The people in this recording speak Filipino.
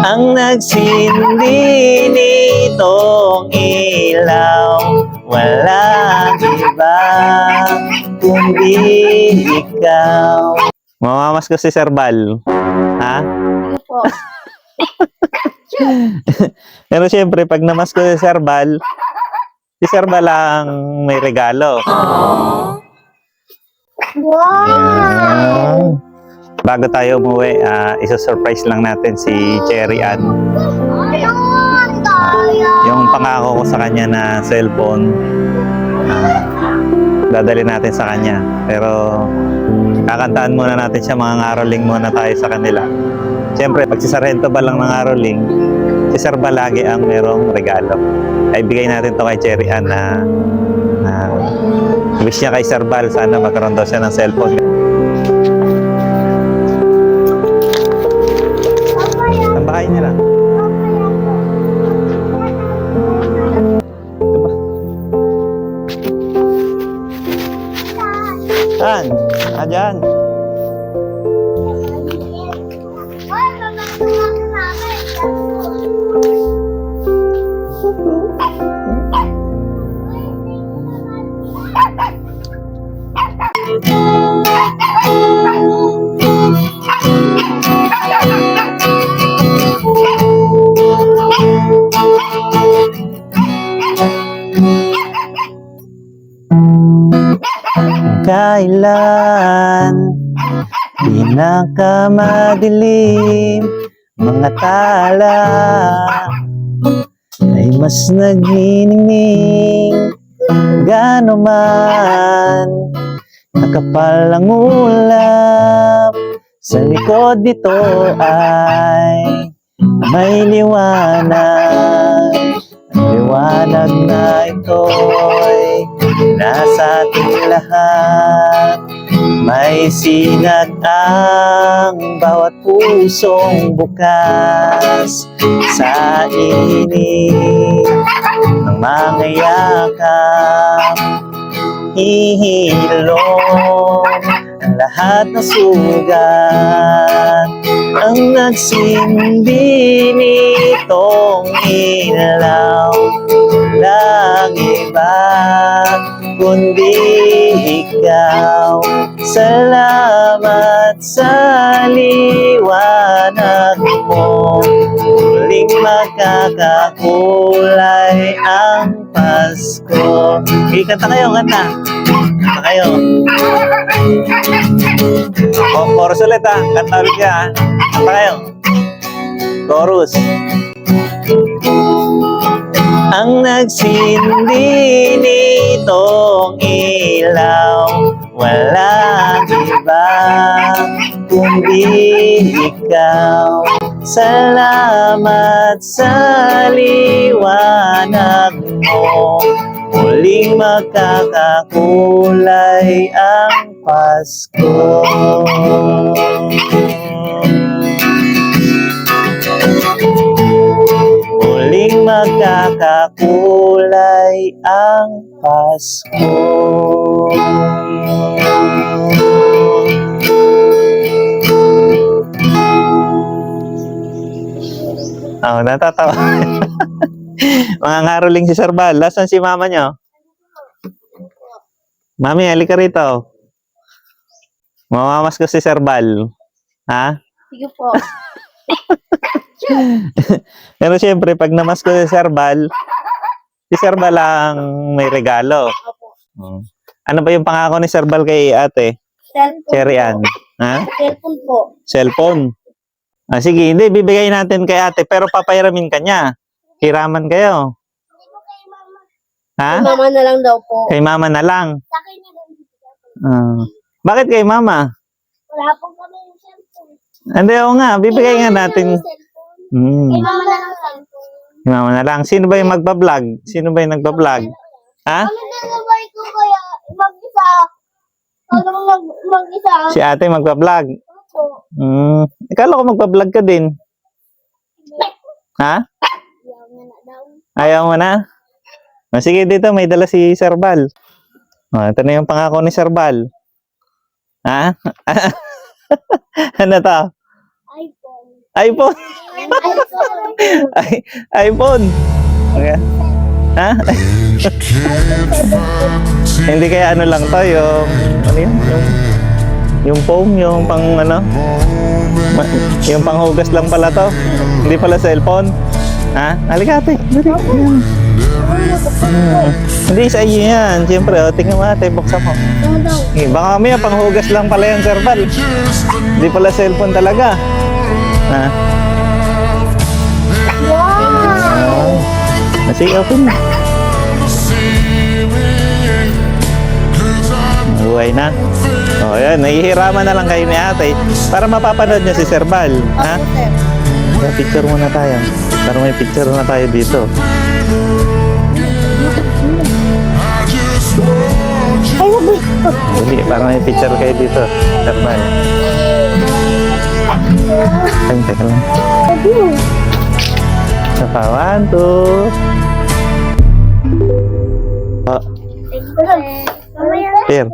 Ang nagsindi nitong ilaw, walang iba kundi ikaw. Mamamas ko si Sir Bal. Ha? Sige po. Pero syempre, pag namas ko si Sir Bal ang may regalo. Wow! Bago tayo umuwi, isa-surprise lang natin si Cherry Ann. Ayun! Daya! Yung pangako ko sa kanya na cellphone, dadali natin sa kanya. Pero kakantaan muna natin siya, mga ngaroling muna tayo sa kanila. Siyempre, pag si Sargento ba lang ng ngaroling, si Sir ba lagi ang merong regalo. Ay bigay natin to kay Cherry Ann na wish niya kay Sir Bal, sana magkaroon daw siya ng cellphone. Ang bahay niya lang. Ito ba? Saan? Dyan. Kailan pinakamadilim mga tala ay mas nagniningning, gaano man nakapal ang ulap, sa likod nito ay may liwanag. Ang liwanag na ito'y nasa ating lahat. May sinag ang bawat pusong bukas sa init ng mga yakap. Hihilom ang lahat ng sugat, ang nagsindi nitong ilaw, walang iba kundi ikaw. Salamat sa liwanag mo, muling magkakakulay ang Pasko. Kanta kayo, kanta. Kanta kayo. Chorus ulit ha. Kanta ulit ka ha. Kanta kayo. Chorus. Ang nagsindi nitong ilaw, walang iba kundi ikaw. Salamat sa liwanag mo, muling magkakakulay ang Pasko. Muling magkakakulay ang Pasko. Oh, natatawa. Mga ngaroling si Sir Bal. Nasaan si mama niyo? Mami, halika rito. Mamamas ko si Sir Bal. Ha? Sige po. Pero syempre, pag namas ko si Sir Bal ang may regalo. Opo. Ano ba yung pangako ni Sir Bal kay ate? Cellphone Cherry po. Ann? Ha? Cellphone po. Cellphone. Sige, hindi, bibigay natin kay ate, pero papayaramin ka niya. Hiraman kayo. Ha? Kay mama na lang daw po. Kay mama na lang. Sa akin na lang. Bakit kay mama? Wala po kami yung cellphone. Hindi, oo nga, bibigay nga natin. Kay mama na lang cellphone. Kay mama na lang. Sino ba yung magbablog? Sino ba yung nagbablog? Ha? Kami nalabay ko kaya mag-isa. Ano mag-isa? Si ate magbablog. Opo. Ikala ko magbablog ka din. Ha? Ayaw na daw. Ayaw mo na? Sige, dito may dala si Sir Bal. Ito na yung pangako ni Sir Bal. Ha? Ano to? iPhone. iPhone. iPhone. Okay. Ha? Hindi kaya ano lang to, yung ano yun? Yung foam, yung pang ano? Yung panghugas lang pala to. Hindi pala cellphone. Ha? Halika ate. Dali. Hindi sa iyo yan. Siyempre, tingnan mo ate, buksan mo. Baka mamaya panghugas lang pala yung serbal. Hindi pala cellphone talaga. Ha? Wow! Sige, open na. Buhay na. O, yan. Nahihiraman na lang kayo ni ate para mapapanood niya si Serbal. Ha? Picture muna tayo. Para may picture na tayo dito. Ay, wag mo. Dali, para may picture kayo dito. Serbal. Ay, teka lang. Saka, 1, 2. Oh, Mamaya. here.